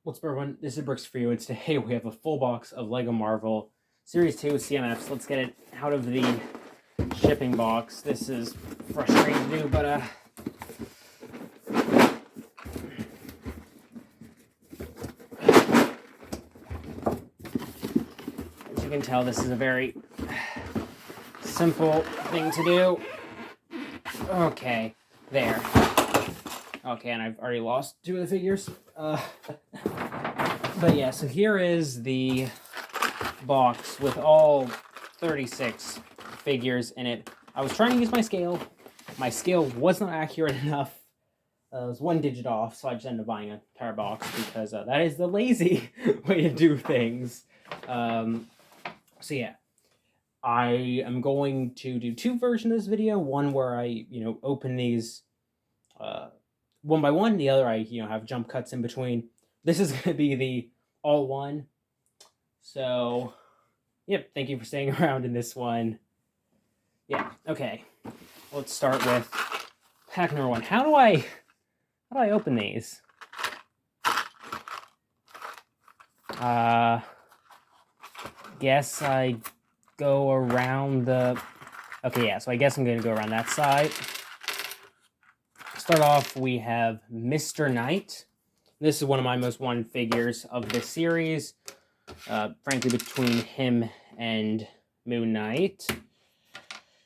What's up, everyone? This is Brooks for you, and today we have a full box of LEGO Marvel Series 2 CMFs. Let's get it out of the shipping box. This is frustrating to do, but as you can tell, this is a very simple thing to do. Okay, there. Okay, and I've already lost 2 of the figures. But yeah, so here is the box with all 36 figures in it. I was trying to use my scale. My scale was not accurate enough. It was 1 digit off, so I just ended up buying an entire box because that is the lazy way to do things. So yeah, I am going to do 2 versions of this video. One where I, open these one by one. The other I, have jump cuts in between. This is going to be the all one. So, yep, thank you for staying around in this one. Yeah, okay. Let's start with pack number 1. How do I open these? Guess I go around the... Okay, yeah, so I guess I'm going to go around that side. Start off, we have Mr. Knight. This is one of my most wanted figures of this series. Frankly, between him and Moon Knight.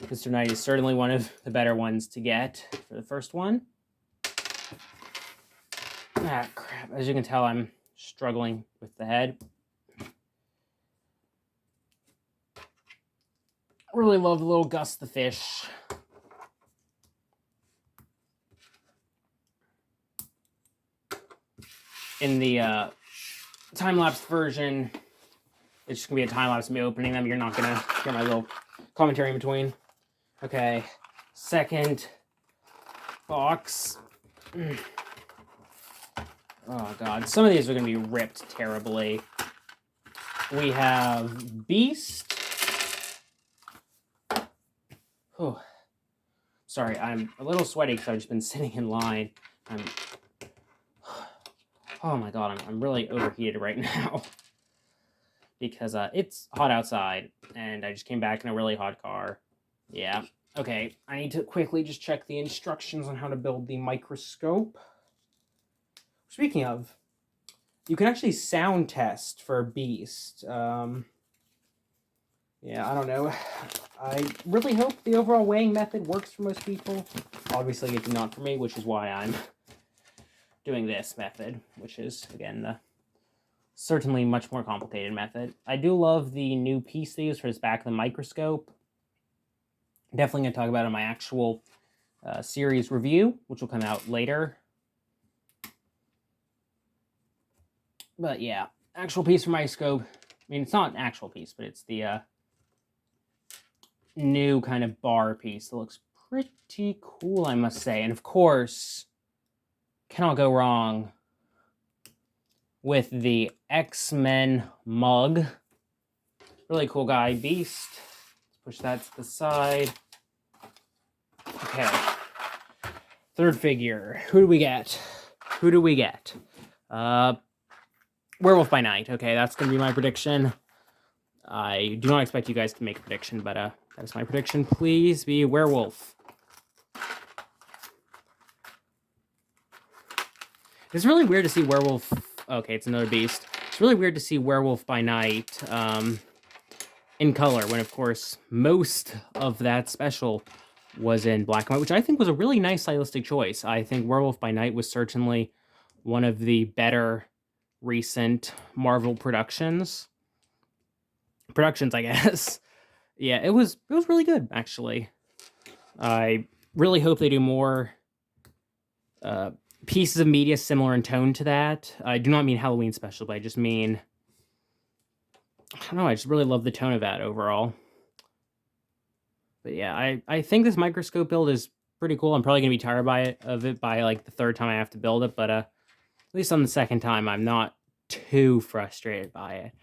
Mr. Knight is certainly one of the better ones to get for the first one. Ah, crap. As you can tell, I'm struggling with the head. Really love the little Gus the Fish. In the time-lapse version, it's just going to be a time-lapse of me opening them. You're not going to hear my little commentary in between. Okay, second box. Oh, God. Some of these are going to be ripped terribly. We have Beast. Oh, sorry, I'm a little sweaty because I've just been sitting in line. Oh my God, I'm really overheated right now because it's hot outside and I just came back in a really hot car. Yeah. Okay, I need to quickly just check the instructions on how to build the microscope. Speaking of, you can actually sound test for Beast. Yeah, I don't know. I really hope the overall weighing method works for most people. Obviously, it did not for me, which is why I'm doing this method, which is, again, the certainly much more complicated method. I do love the new piece they use for this back of the microscope. Definitely going to talk about it in my actual series review, which will come out later. But yeah, actual piece for microscope. I mean, it's not an actual piece, but it's the new kind of bar piece that looks pretty cool, I must say. And of course, cannot go wrong with the X-Men mug. Really cool guy, Beast. Let's push that to the side. Okay. Third figure. Who do we get? Who do we get? Werewolf by Night. Okay, that's going to be my prediction. I do not expect you guys to make a prediction, but that is my prediction. Please be Werewolf. It's really weird to see Werewolf... Okay, it's another Beast. It's really weird to see Werewolf by Night in color, when, of course, most of that special was in black and white, which I think was a really nice stylistic choice. I think Werewolf by Night was certainly one of the better recent Marvel productions, I guess. Yeah, it was really good, actually. I really hope they do more pieces of media similar in tone to that. I do not mean Halloween special, but I just mean... I don't know, I just really love the tone of that overall. But yeah, I think this microscope build is pretty cool. I'm probably going to be tired of it by like the third time I have to build it, but at least on the second time, I'm not too frustrated by it.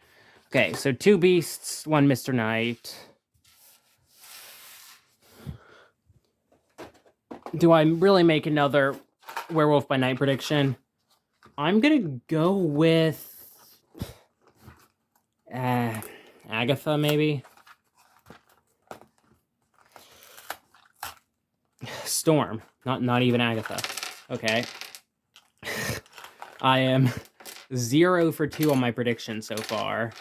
Okay, so 2 Beasts, 1 Mr. Knight. Do I really make another Werewolf by Night prediction? I'm gonna go with Agatha, maybe. Storm, not even Agatha. Okay. I am 0 for 2 on my prediction so far.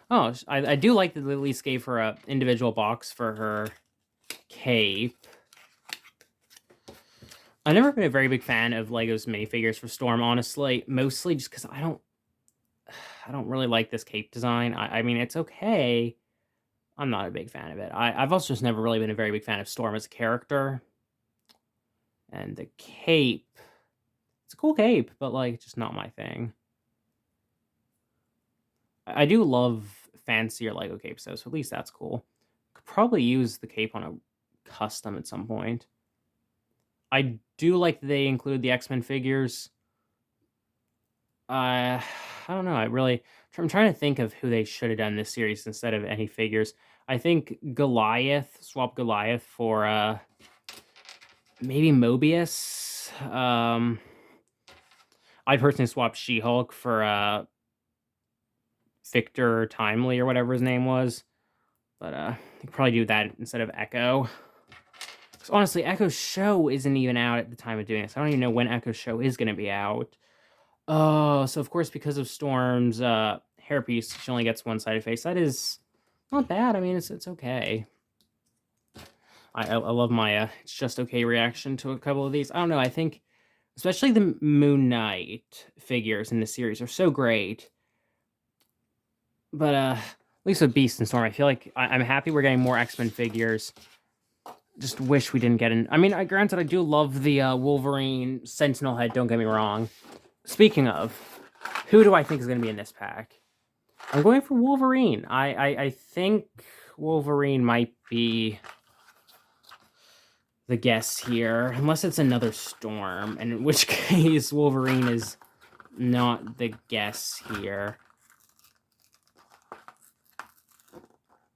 Oh, I do like that they at least gave her a individual box for her cape. I've never been a very big fan of Lego's minifigures for Storm, honestly. Mostly just because I don't really like this cape design. I mean, it's okay. I'm not a big fan of it. I've also just never really been a very big fan of Storm as a character. And the cape, it's a cool cape, but like just not my thing. I do love fancier Lego capes though, so at least that's cool. Could probably use the cape on a custom at some point. I do like that they include the X-Men figures. I don't know. I'm trying to think of who they should have done this series instead of any figures. I think Goliath, swap Goliath for maybe Mobius. I personally swapped She-Hulk for Victor Timely or whatever his name was. But you could probably do that instead of Echo. Because honestly, Echo's show isn't even out at the time of doing this. I don't even know when Echo's show is going to be out. Oh, so of course, because of Storm's hairpiece, she only gets one sided face. That is not bad. I mean, it's okay. I love my it's just okay reaction to a couple of these. I don't know. I think, especially the Moon Knight figures in the series are so great. But at least with Beast and Storm, I feel like I'm happy we're getting more X-Men figures. Just wish we didn't get in. I mean, granted, I do love the Wolverine Sentinel head. Don't get me wrong. Speaking of, who do I think is going to be in this pack? I'm going for Wolverine. I think Wolverine might be the guess here, unless it's another Storm, and in which case Wolverine is not the guess here.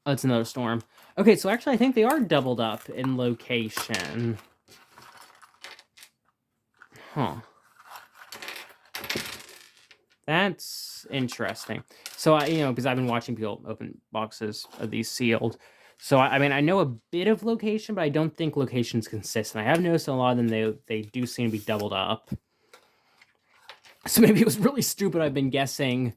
Oh, it's another Storm. Okay, so actually I think they are doubled up in location. Huh. That's interesting. So, because I've been watching people open boxes of these sealed. So, I mean, I know a bit of location, but I don't think location's consistent. I have noticed a lot of them, they do seem to be doubled up. So maybe it was really stupid I've been guessing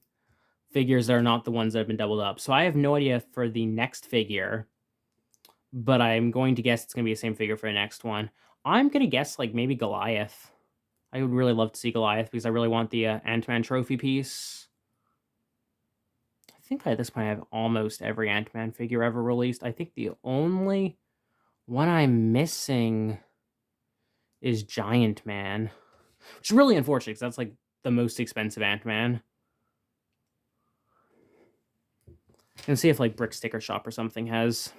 figures that are not the ones that have been doubled up. So I have no idea for the next figure, but I'm going to guess it's going to be the same figure for the next one. I'm going to guess, like, maybe Goliath. I would really love to see Goliath because I really want the Ant-Man trophy piece. I think at this point I have almost every Ant-Man figure ever released. I think the only one I'm missing is Giant Man, which is really unfortunate because that's like the most expensive Ant-Man. And see if like Brick Sticker Shop or something has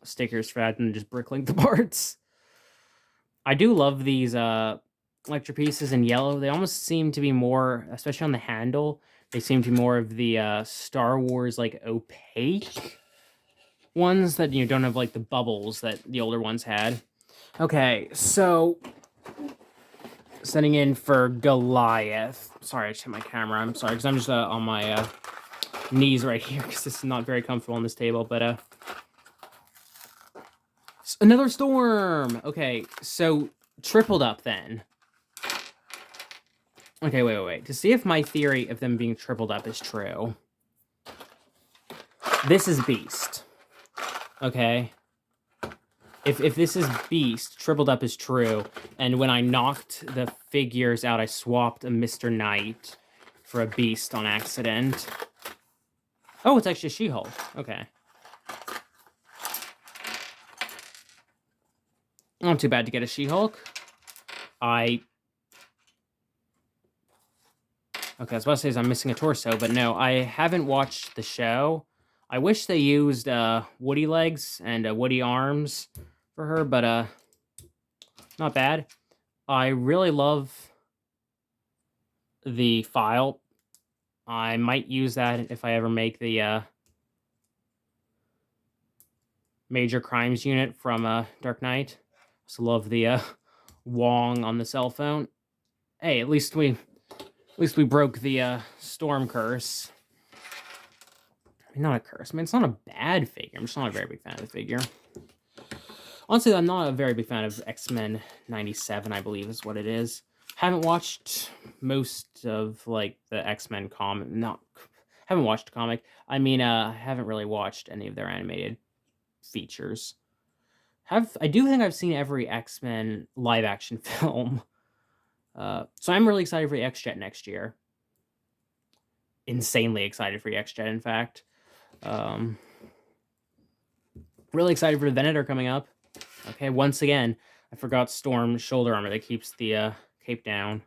stickers for that and just bricklink the parts. I do love these electro pieces in yellow. They almost seem to be more, especially on the handle, they seem to be more of the Star Wars like opaque ones that don't have like the bubbles that the older ones had. Okay, so setting in for Goliath. Sorry, I just hit my camera. I'm sorry because I'm just on my knees right here because this is not very comfortable on this table. But another Storm. Okay, so tripled up then. Okay, wait. To see if my theory of them being tripled up is true. This is Beast. Okay. If this is Beast, tripled up is true, and when I knocked the figures out, I swapped a Mr. Knight for a Beast on accident. Oh, it's actually She-Hulk. Okay. Not too bad to get a She-Hulk. Okay, I was about to say I'm missing a torso, but no, I haven't watched the show. I wish they used Woody legs and Woody arms for her, but not bad. I really love the file. I might use that if I ever make the Major Crimes Unit from Dark Knight. Also love the Wong on the cell phone. Hey, at least we At least we broke the storm curse. I mean, not a curse. I mean, it's not a bad figure. I'm just not a very big fan of the figure. Honestly, I'm not a very big fan of X-Men 97, I believe is what it is. Haven't watched most of, like, the X-Men comic. Haven't watched a comic. I mean, haven't really watched any of their animated features. I do think I've seen every X-Men live-action film. So I'm really excited for the X-Jet next year. Insanely excited for the X-Jet, in fact. Really excited for the Venator coming up. Okay, once again, I forgot Storm's shoulder armor that keeps the cape down.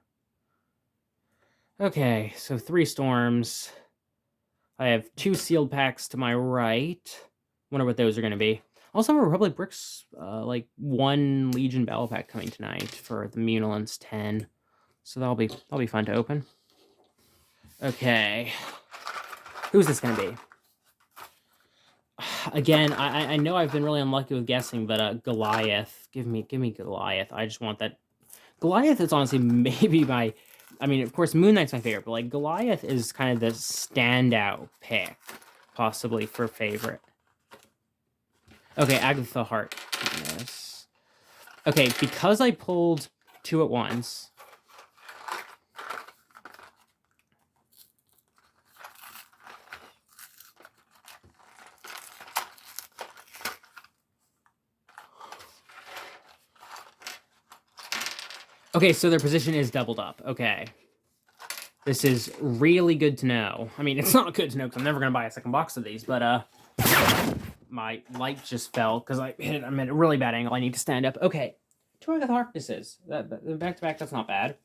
Okay, so 3 Storms. I have 2 sealed packs to my right. Wonder what those are going to be. Also have a Republic Bricks, like 1 Legion Battle Pack coming tonight for the Munilence 10. So that'll be fun to open. Okay. Who's this going to be? Again, I know I've been really unlucky with guessing, but Goliath. Give me Goliath. I just want that. Goliath is honestly maybe my... I mean, of course, Moon Knight's my favorite, but like Goliath is kind of the standout pick, possibly, for favorite. Okay, Agatha Harkness. Okay, because I pulled 2 at once... Okay, so their position is doubled up. Okay. This is really good to know. I mean, it's not good to know because I'm never going to buy a second box of these, but my light just fell because I'm at a really bad angle. I need to stand up. Okay. 2 Agatha Harknesses. Back-to-back, that's not bad.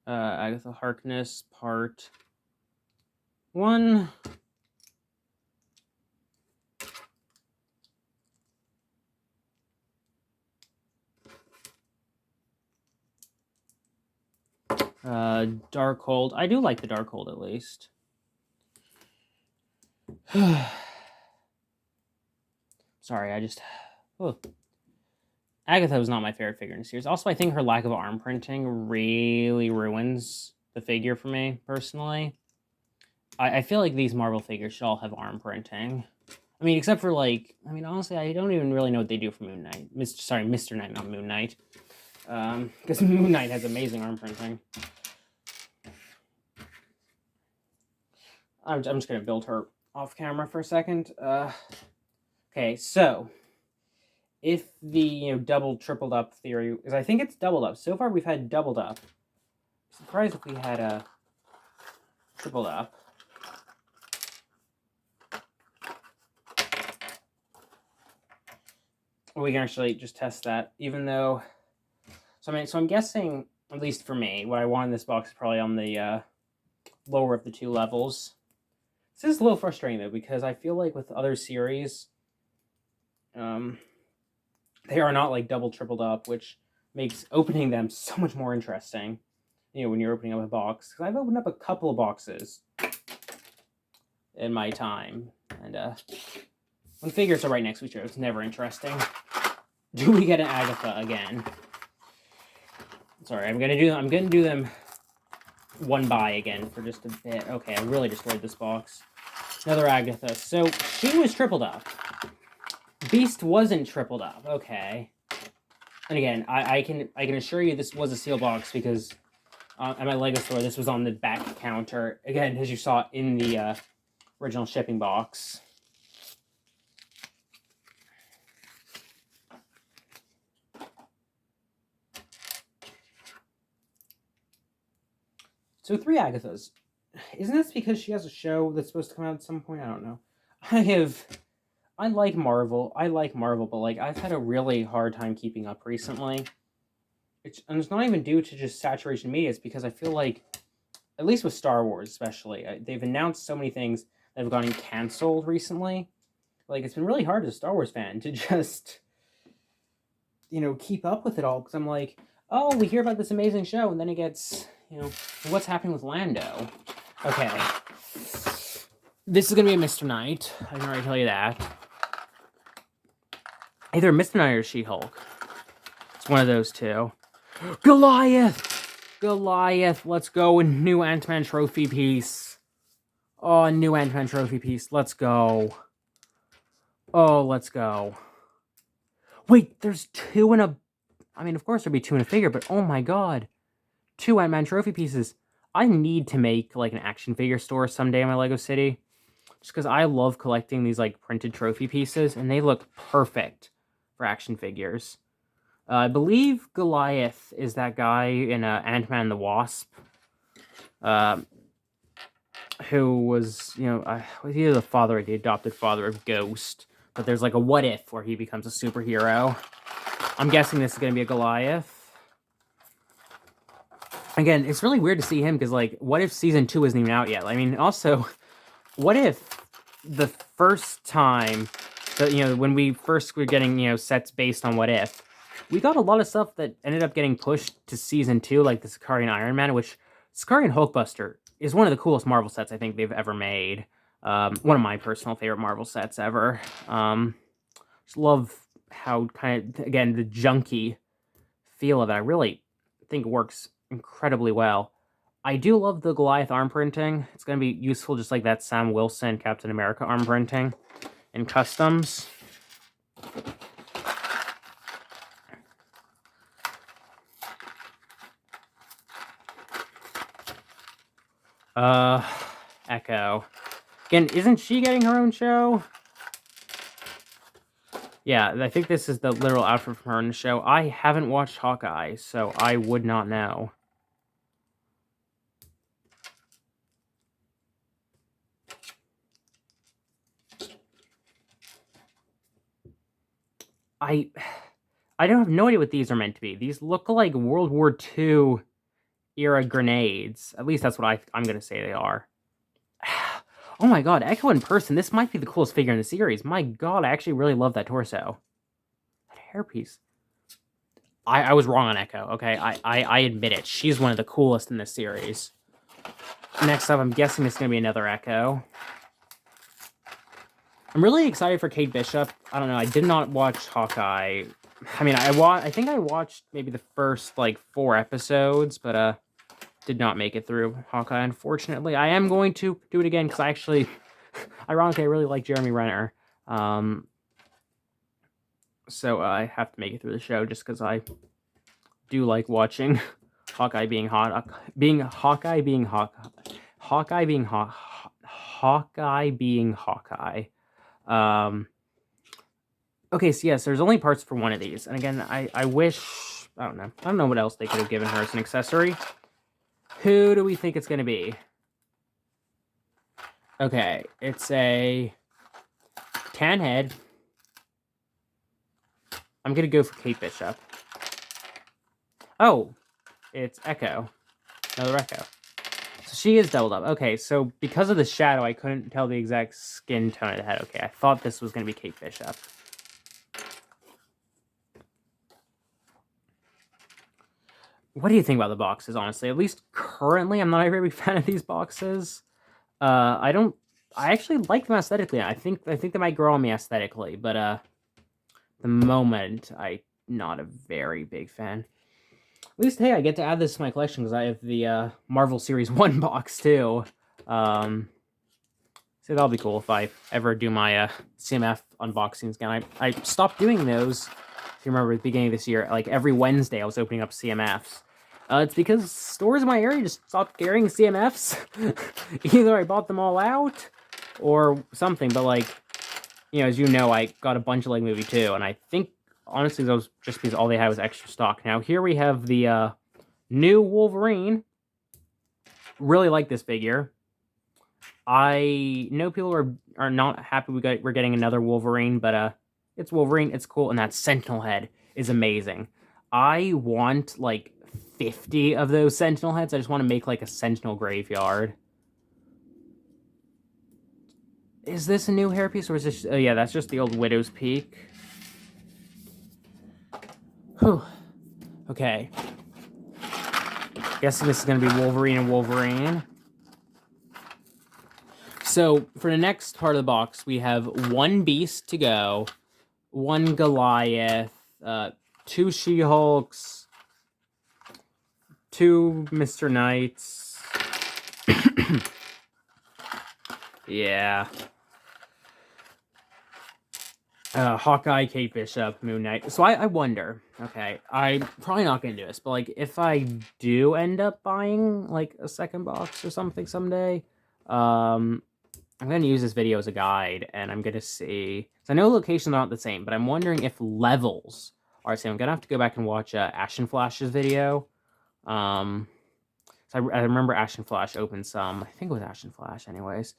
Agatha Harkness, part 1. Darkhold. I do like the Darkhold, at least. Sorry, I just... Oh. Agatha was not my favorite figure in the series. Also, I think her lack of arm printing really ruins the figure for me, personally. I feel like these Marvel figures should all have arm printing. I mean, except for, like... I mean, honestly, I don't even really know what they do for Moon Knight. Mr. Knight, not Moon Knight. Because Moon Knight has amazing arm printing. I'm just going to build her off camera for a second. Okay, so... If the, double, tripled up theory... Because I think it's doubled up. So far, we've had doubled up. I'm surprised if we had a tripled up. We can actually just test that, even though... So I'm guessing, at least for me, what I want in this box is probably on the lower of the 2 levels. This is a little frustrating, though, because I feel like with other series, they are not, like, double, tripled up, which makes opening them so much more interesting, when you're opening up a box. Because I've opened up a couple of boxes in my time, and when figures are right next to each other, it's never interesting. Do we get an Agatha again? Sorry, I'm gonna do them one by again for just a bit. Okay, I really destroyed this box. Another Agatha. So she was tripled up. Beast wasn't tripled up. Okay. And again, I can assure you this was a seal box because at my LEGO store this was on the back counter. Again, as you saw in the original shipping box. So 3 Agathas. Isn't this because she has a show that's supposed to come out at some point? I don't know. I like Marvel, but like I've had a really hard time keeping up recently. And it's not even due to just saturation media. It's because I feel like, at least with Star Wars especially, they've announced so many things that have gotten canceled recently. Like, it's been really hard as a Star Wars fan to just, keep up with it all. Because I'm like, oh, we hear about this amazing show, and then it gets, what's happening with Lando? Okay. This is going to be a Mr. Knight. I can already tell you that. Either Mr. Knight or She-Hulk. It's one of those two. Goliath! Goliath, let's go. A new Ant-Man trophy piece. Oh, a new Ant-Man trophy piece. Let's go. Oh, let's go. Wait, there's two in a... I mean, of course there'd be two in a figure, but oh my god. 2 Ant-Man trophy pieces. I need to make, like, an action figure store someday in my LEGO City. Just because I love collecting these, like, printed trophy pieces, and they look perfect for action figures. I believe Goliath is that guy in Ant-Man and the Wasp. Who was, was either the father or the adopted father of Ghost. But there's, like, a what if where he becomes a superhero. I'm guessing this is going to be a Goliath. Again, it's really weird to see him because, like, what if season 2 isn't even out yet? I mean, also, what if the first time that, when we first were getting, sets based on what if, we got a lot of stuff that ended up getting pushed to season 2, like the Sicarian Iron Man, which Sicarian Hulkbuster is one of the coolest Marvel sets I think they've ever made. One of my personal favorite Marvel sets ever. Just love how kind of, again, the junky feel of it. I really think it works incredibly well. I do love the Goliath arm printing. It's going to be useful just like that Sam Wilson Captain America arm printing in customs. Echo. Again, isn't she getting her own show? Yeah, I think this is the literal outfit from her own show. I haven't watched Hawkeye, so I would not know. I don't have no idea what these are meant to be. These look like World War II era grenades. At least that's what I'm going to say they are. Oh my god, Echo in person. This might be the coolest figure in the series. My god, I actually really love that torso. That hairpiece. I was wrong on Echo, okay? I admit it. She's one of the coolest in this series. Next up, I'm guessing it's going to be another Echo. I'm really excited for Kate Bishop. I don't know, I did not watch Hawkeye. I mean, I think I watched maybe the first, like, 4 episodes, but, did not make it through Hawkeye, unfortunately. I am going to do it again, because I actually, ironically, I really like Jeremy Renner. So I have to make it through the show, just because I do like watching Hawkeye being Hawkeye. Okay, so yes, there's only parts for one of these. And again, I wish, I don't know what else they could have given her as an accessory. Who do we think it's going to be? Okay, it's a tan head. I'm going to go for Kate Bishop. Oh, it's Echo. Another Echo. So she is doubled up. Okay, so because of the shadow, I couldn't tell the exact skin tone of the head. Okay, I thought this was going to be Kate Bishop. What do you think about the boxes, honestly? At least currently, I'm not a very big fan of these boxes. I actually like them aesthetically. I think they might grow on me aesthetically, but the moment, I'm not a very big fan. At least, hey, I get to add this to my collection because I have the Marvel Series 1 box, too. So that'll be cool if I ever do my CMF unboxings again. I stopped doing those, if you remember, at the beginning of this year. Like, every Wednesday, I was opening up CMFs. It's because stores in my area just stopped carrying CMFs. Either I bought them all out, or something, but, like, as you know, I got a bunch of Lego Movie 2, and I think, honestly, that was just because all they had was extra stock. Now, here we have the new Wolverine. Really like this figure. I know people are not happy we're getting another Wolverine, but it's Wolverine, it's cool, and that Sentinel head is amazing. I want, like, 50 of those Sentinel heads. I just want to make, like, a Sentinel graveyard. Is this a new hairpiece, or is this... Oh, yeah, that's just the old Widow's Peak. Whew. Okay. Guessing this is going to be Wolverine and Wolverine. So, for the next part of the box, we have one Beast to go, one Goliath, 2 She-Hulks, 2 Mr. Knights. Yeah. Hawkeye, Kate Bishop, Moon Knight. So I wonder, okay, I'm probably not going to do this, but, like, if I do end up buying, like, a second box or something someday, I'm going to use this video as a guide, and I'm going to see, so I know locations are not the same, but I'm wondering if levels are the same. I'm going to have to go back and watch Ashen Flash's video. So I remember Ashen Flash opened some, I think it was Ashen Flash anyways.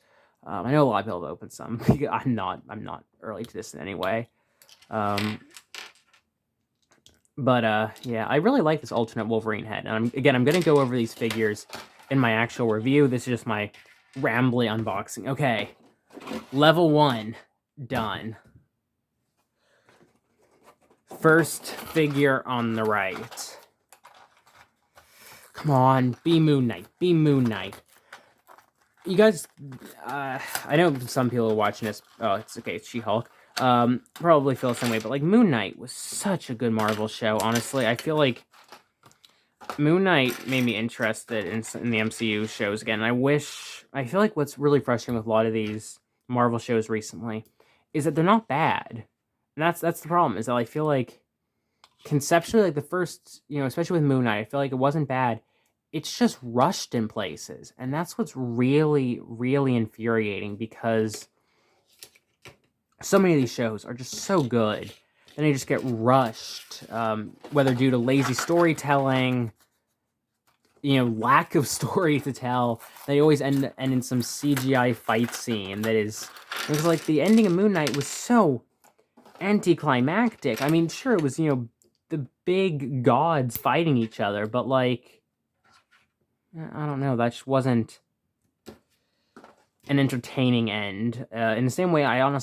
I know a lot of people have opened some. I'm not early to this in any way. But yeah, I really like this alternate Wolverine head. And I'm going to go over these figures in my actual review. This is just my rambly unboxing. Okay, level 1, done. First figure on the right. Come on, be Moon Knight, be Moon Knight. You guys, I know some people are watching this. Oh, it's okay, it's She-Hulk. Probably feel the same way, but like Moon Knight was such a good Marvel show. Honestly, I feel like Moon Knight made me interested in the MCU shows again. I feel like what's really frustrating with a lot of these Marvel shows recently is that they're not bad, and that's the problem. Is that I feel like conceptually, like the first, especially with Moon Knight, I feel like it wasn't bad. It's just rushed in places, and that's what's really, really infuriating, because so many of these shows are just so good, and they just get rushed, whether due to lazy storytelling, lack of story to tell. They always end in some CGI fight scene that is, because like the ending of Moon Knight was so anticlimactic. I mean, sure, it was, the big gods fighting each other, but like, I don't know, that just wasn't an entertaining end. In the same way, I know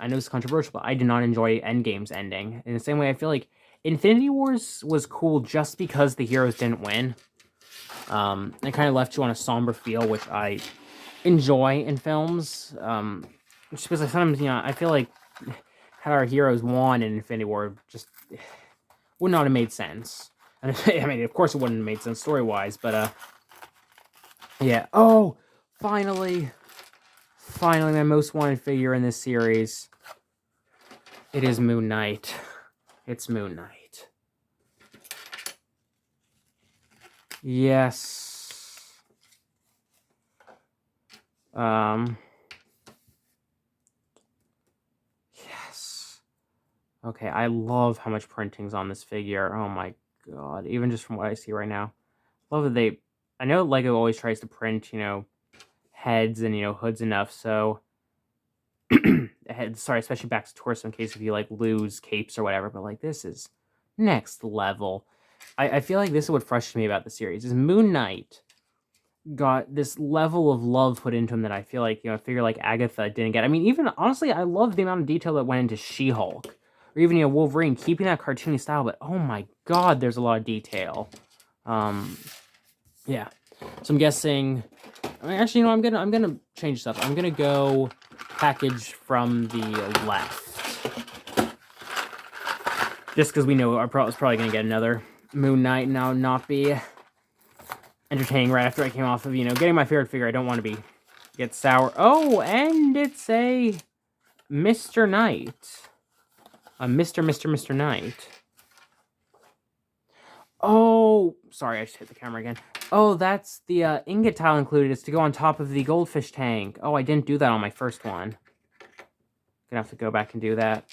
it's controversial, but I did not enjoy Endgame's ending. In the same way, I feel like Infinity Wars was cool just because the heroes didn't win. It kind of left you on a somber feel, which I enjoy in films. Just because sometimes, I feel like had our heroes won in Infinity War, just would not have made sense. And I mean, of course it wouldn't have made sense story-wise, but, yeah. Oh, finally, my most wanted figure in this series. It is Moon Knight. It's Moon Knight. Yes. Yes. Okay, I love how much printing's on this figure. Oh my god. Even just from what I see right now. Love that I know LEGO always tries to print, heads and, hoods enough, so sorry, especially back to torso in case if you like lose capes or whatever, but like this is next level. I feel like this is what frustrates me about the series, is Moon Knight got this level of love put into him that I feel like, a figure like Agatha didn't get. I mean, even, honestly, I love the amount of detail that went into She-Hulk, or even, Wolverine, keeping that cartoony style, but oh my god, there's a lot of detail. Yeah. So I'm guessing, actually, I'm gonna change stuff. I'm gonna go package from the left. Just because we know our pro is probably gonna get another Moon Knight, and I'll not be entertaining right after I came off of, getting my favorite figure. I don't want to get sour. Oh, and it's a Mr. Knight. A Mr. Knight. Oh, sorry, I just hit the camera again. Oh, that's the ingot tile included. It's to go on top of the goldfish tank. Oh, I didn't do that on my first one. Gonna have to go back and do that.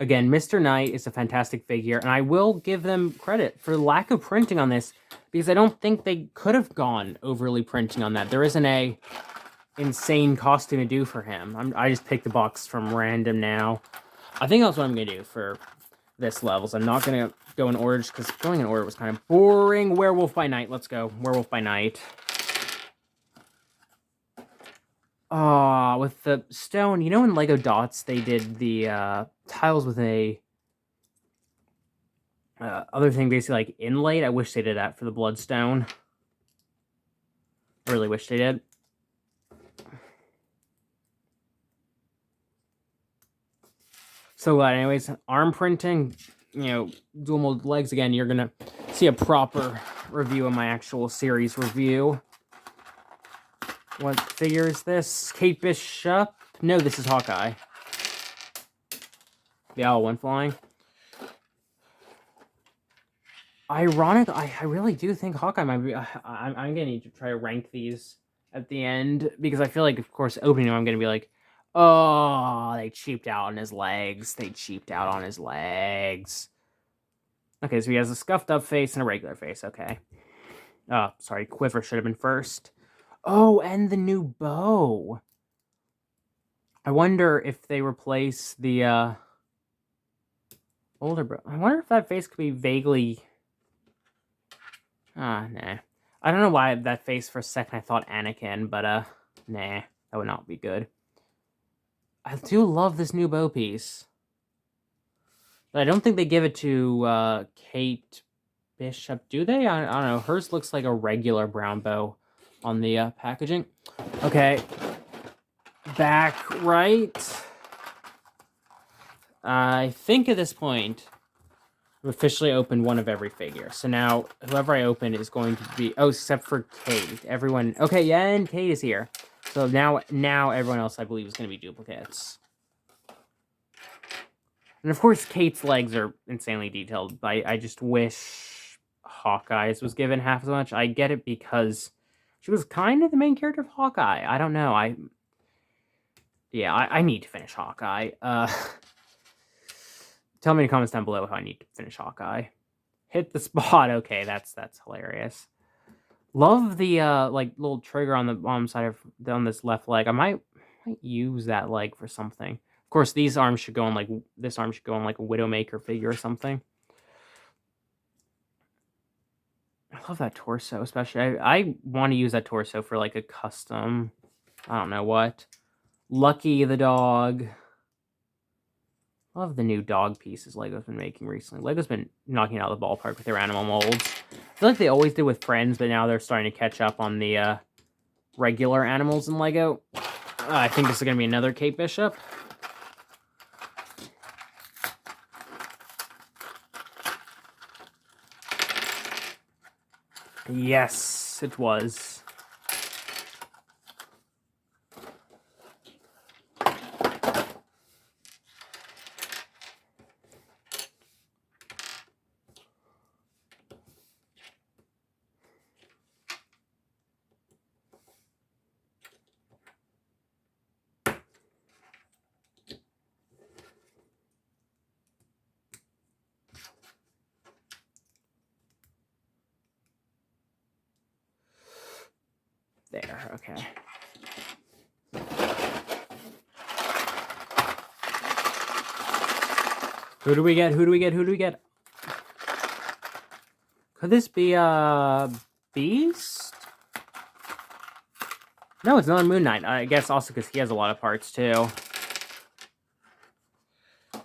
Again, Mr. Knight is a fantastic figure, and I will give them credit for lack of printing on this, because I don't think they could have gone overly printing on that. There isn't a insane costume to do for him. I just picked the box from random now. I think that's what I'm going to do for this levels. I'm not going to go in order, just because going in order was kind of boring. Werewolf by Night. Let's go. Werewolf by Night. with the stone, you know, in Lego Dots, they did the tiles with a other thing basically like inlaid. I wish they did that for the Bloodstone. I really wish they did. So, anyways, arm printing, you know, dual mold legs. Again, you're gonna see a proper review of my actual series review. What figure is this? Kate Bishop? No, this is Hawkeye. The owl one flying. Ironic, I really do think Hawkeye might be. I'm gonna need to try to rank these at the end because I feel like, of course, opening them, I'm gonna be like, oh, they cheaped out on his legs. They cheaped out on his legs. Okay, so he has a scuffed up face and a regular face. Okay. Oh, sorry, Quiver should have been first. Oh, and the new bow. I wonder if they replace the older bro. I wonder if that face could be vaguely. Nah. I don't know why that face for a second I thought Anakin, but nah, that would not be good. I do love this new bow piece. But I don't think they give it to Kate Bishop, do they? I don't know. Hers looks like a regular brown bow on the packaging. Okay. Back right. I think at this point, I've officially opened one of every figure. So now, whoever I open is going to be... Oh, except for Kate. Everyone... Okay, yeah, and Kate is here. So now everyone else, I believe, is going to be duplicates. And of course, Kate's legs are insanely detailed. But I just wish Hawkeye's was given half as much. I get it because she was kind of the main character of Hawkeye. I don't know. I need to finish Hawkeye. Tell me in the comments down below if I need to finish Hawkeye. Hit the spot. Okay, that's hilarious. Love the like little trigger on the bottom side of on this left leg. I might use that leg for something. Of course, these arms should go on like this arm should go on like a Widowmaker figure or something. I love that torso, especially. I want to use that torso for like a custom. I don't know what. Lucky the dog. Love the new dog pieces LEGO's been making recently. LEGO's been knocking out the ballpark with their animal molds. I feel like they always did with Friends, but now they're starting to catch up on the regular animals in LEGO. I think this is going to be another Kate Bishop. Yes, it was. There, okay. Who do we get? Who do we get? Who do we get? Could this be Beast? No, it's not Moon Knight. I guess also because he has a lot of parts too. God,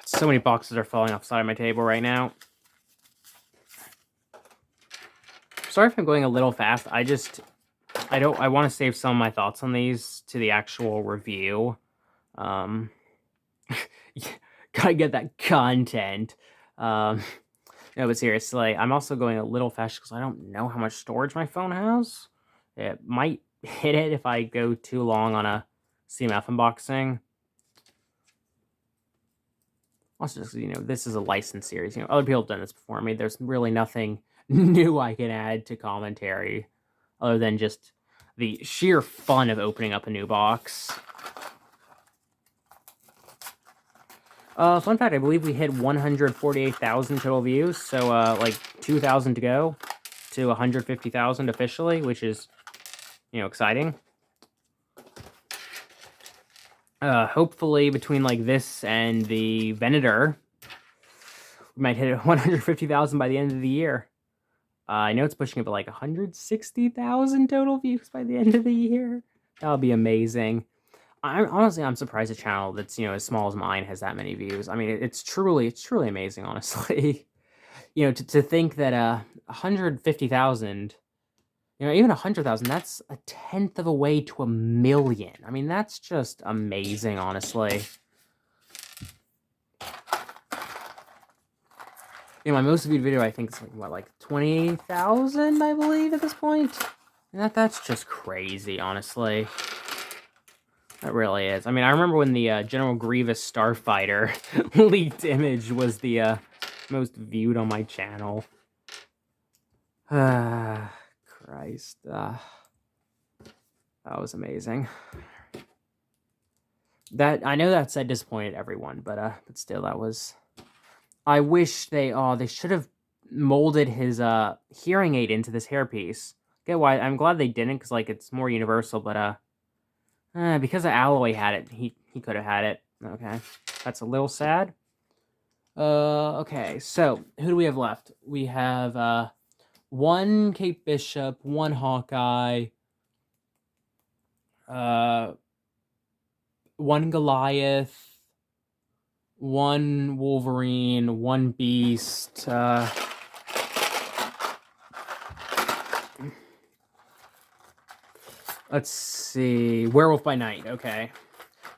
so many boxes are falling off the side of my table right now. Sorry if I'm going a little fast. I want to save some of my thoughts on these to the actual review. Gotta get that content. No, but seriously, I'm also going a little fast because I don't know how much storage my phone has. It might hit it if I go too long on a CMF unboxing. Also, just, you know, this is a licensed series. You know, other people have done this before me. There's really nothing new I can add to commentary other than just the sheer fun of opening up a new box. Fun fact, I believe we hit 148,000 total views, so like 2,000 to go to 150,000 officially, which is, you know, exciting. Hopefully between like this and the Venator, we might hit 150,000 by the end of the year. I know it's pushing up to like 160,000 total views by the end of the year. That would be amazing. I'm surprised a channel that's, as small as mine has that many views. I mean, it's truly amazing, honestly. To think that 150,000, even 100,000, that's a tenth of a way to 1,000,000. I mean, that's just amazing, honestly. My most viewed video, I think, is like 20,000, I believe, at this point. And that's just crazy, honestly. That really is. I mean, I remember when the General Grievous Starfighter leaked image was the most viewed on my channel. Christ. That was amazing. I know that disappointed everyone, but still, that was... I wish they should have molded his hearing aid into this hairpiece. Get why? I'm glad they didn't, because it's more universal, but because Alloy had it, he could have had it. Okay, that's a little sad. Okay, so who do we have left? We have one Kate Bishop, one Hawkeye, one Goliath, one Wolverine, one Beast. Let's see. Werewolf by Night. Okay.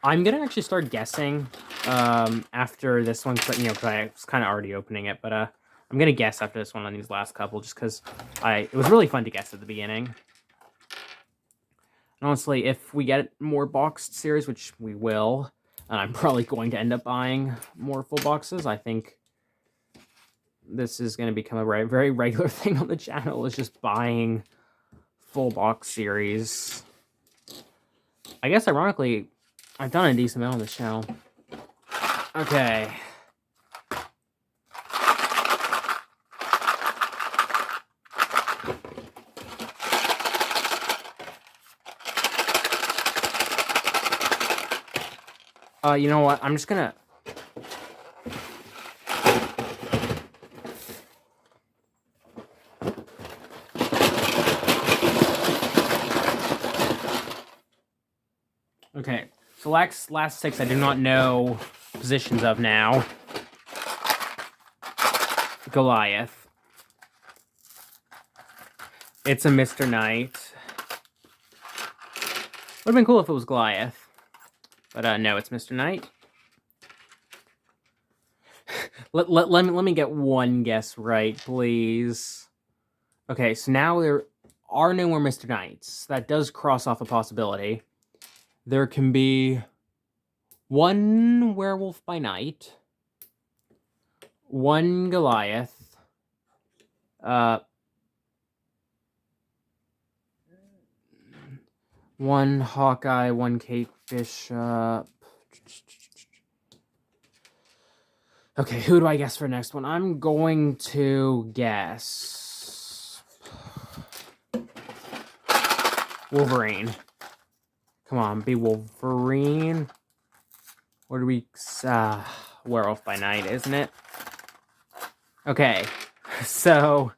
I'm going to actually start guessing after this one, because I was kind of already opening it, but I'm going to guess after this one on these last couple, just because it was really fun to guess at the beginning. And honestly, if we get more boxed series, which we will, and I'm probably going to end up buying more full boxes, I think this is going to become a very regular thing on the channel, is just buying full box series. I guess, ironically, I've done a decent amount on this channel. Okay. You know what? I'm just gonna... Okay, so last six I do not know positions of now. Goliath. It's a Mr. Knight. Would have been cool if it was Goliath. But no, it's Mr. Knight. let me get one guess right, please. Okay, so now there are no more Mr. Knights. That does cross off a possibility. There can be one Werewolf by Night, one Goliath, one Hawkeye, one Kate Bishop. Okay, who do I guess for next one? I'm going to guess Wolverine. Come on, be Wolverine. What do we... Werewolf by Night, isn't it? Okay, so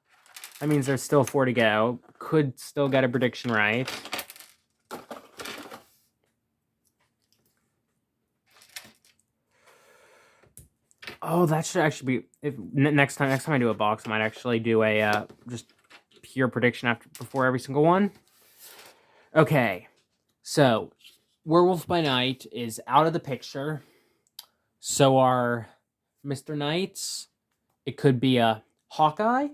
that means there's still 4 to go. Could still get a prediction right. Oh, that should actually be... Next time I do a box, I might actually do a just pure prediction before every single one. Okay, so Werewolf by Night is out of the picture. So are Mr. Knights. It could be a Hawkeye,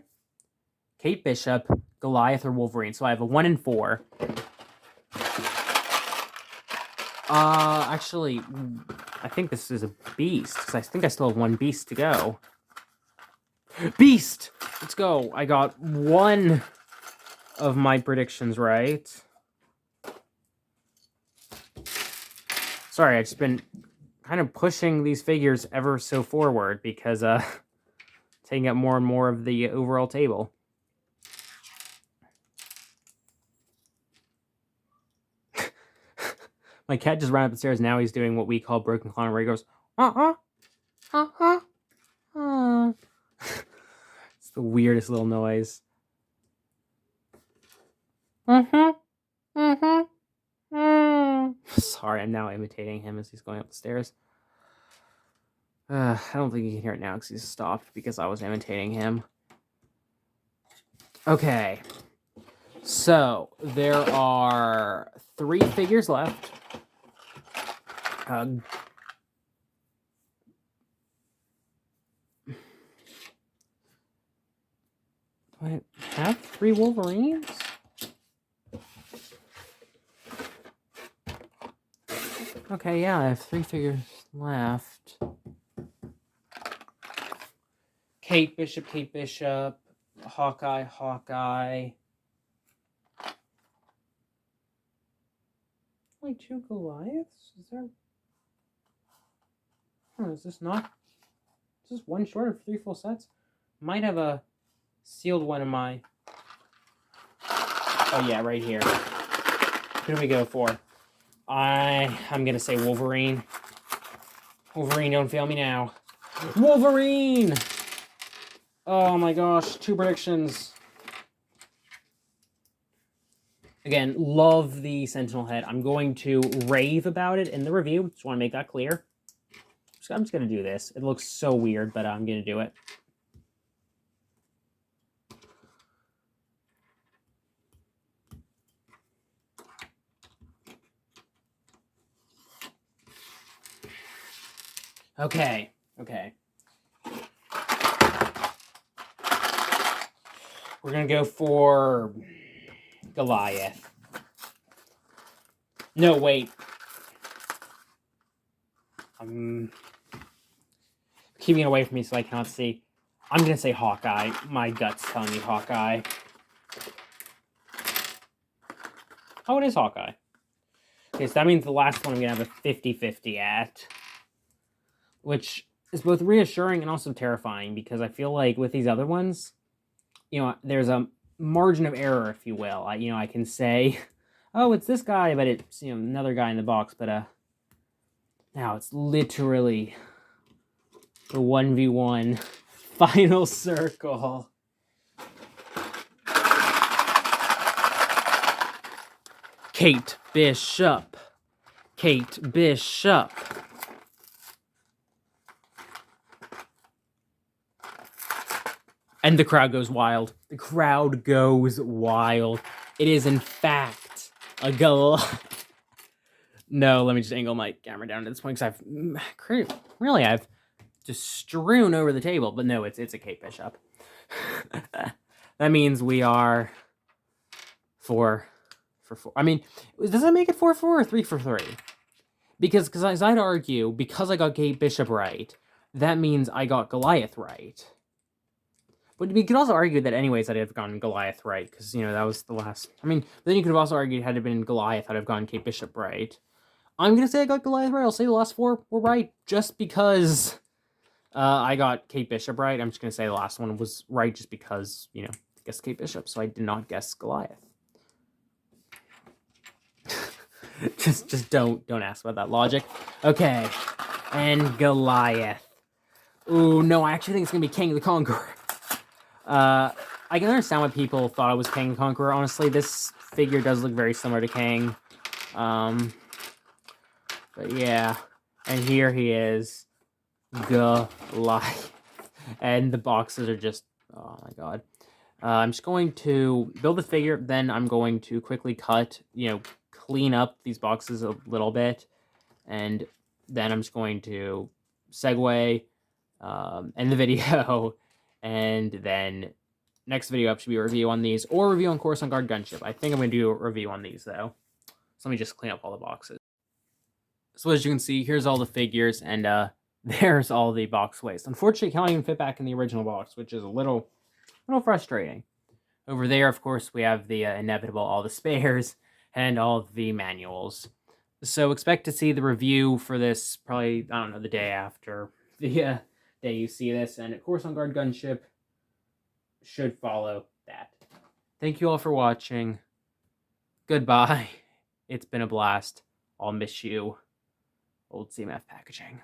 Kate Bishop, Goliath, or Wolverine. So I have a 1 and 4. Actually, I think this is a Beast, because I think I still have 1 Beast to go. Beast! Let's go. I got 1 of my predictions right. Sorry, I've just been kind of pushing these figures ever so forward, because, taking up more and more of the overall table. My cat just ran up the stairs. Now he's doing what we call broken clown, where he goes, It's the weirdest little noise. Sorry, I'm now imitating him as he's going up the stairs. I don't think you can hear it now because he's stopped because I was imitating him. Okay. So, there are 3 figures left. Do I have 3 Wolverines? Okay, yeah, I have 3 figures left. Kate Bishop, Hawkeye. Only 2 Goliaths? Is there... is this not... Is this one short of 3 full sets? Might have a sealed one in my... Oh yeah, right here. Who do we go for? I'm gonna say Wolverine. Wolverine, don't fail me now. Wolverine! Oh my gosh, 2 predictions. Again, love the Sentinel head. I'm going to rave about it in the review. Just want to make that clear. So I'm just going to do this. It looks so weird, but I'm going to do it. Okay. We're going to go for Goliath. No, wait. Keeping it away from me so I cannot see. I'm going to say Hawkeye. My gut's telling me Hawkeye. Oh, it is Hawkeye. Okay, so that means the last one I'm going to have a 50-50 at. Which is both reassuring and also terrifying, because I feel like with these other ones, there's a margin of error, if you will. I can say, oh, it's this guy, but it's, another guy in the box. But now it's literally the 1v1 final circle. Kate Bishop. And the crowd goes wild. It is, in fact, a Goliath. No, let me just angle my camera down to this point, because I've just strewn over the table. But no, it's a Kate Bishop. That means we are 4 for 4. I mean, does that make it 4 for 4 or 3 for 3? Because as I'd argue, because I got Kate Bishop right, that means I got Goliath right. But we could also argue that anyways I'd have gotten Goliath right, because, that was the last... I mean, then you could have also argued had it been Goliath, I'd have gotten Kate Bishop right. I'm going to say I got Goliath right. I'll say the last 4 were right, just because I got Kate Bishop right. I'm just going to say the last one was right, just because, I guessed Kate Bishop, so I did not guess Goliath. just don't ask about that logic. Okay, and Goliath. Ooh, no, I actually think it's going to be King the Conqueror. I can understand why people thought I was Kang the Conqueror. Honestly, this figure does look very similar to Kang. But yeah. And here he is. Goliath. And the boxes are just... Oh my god. I'm just going to build the figure, then I'm going to quickly cut, clean up these boxes a little bit. And then I'm just going to segue, end the video... And then next video up should be a review on these, or a review on Coruscant Guard Gunship. I think I'm going to do a review on these, though. So let me just clean up all the boxes. So as you can see, here's all the figures, and there's all the box waste. Unfortunately, it can't even fit back in the original box, which is a little frustrating. Over there, of course, we have the inevitable, all the spares, and all the manuals. So expect to see the review for this probably, I don't know, the day after the... day you see this, and of course on Guard Gunship should follow that. Thank you all for watching. Goodbye. It's been a blast. I'll miss you. Old CMF Packaging.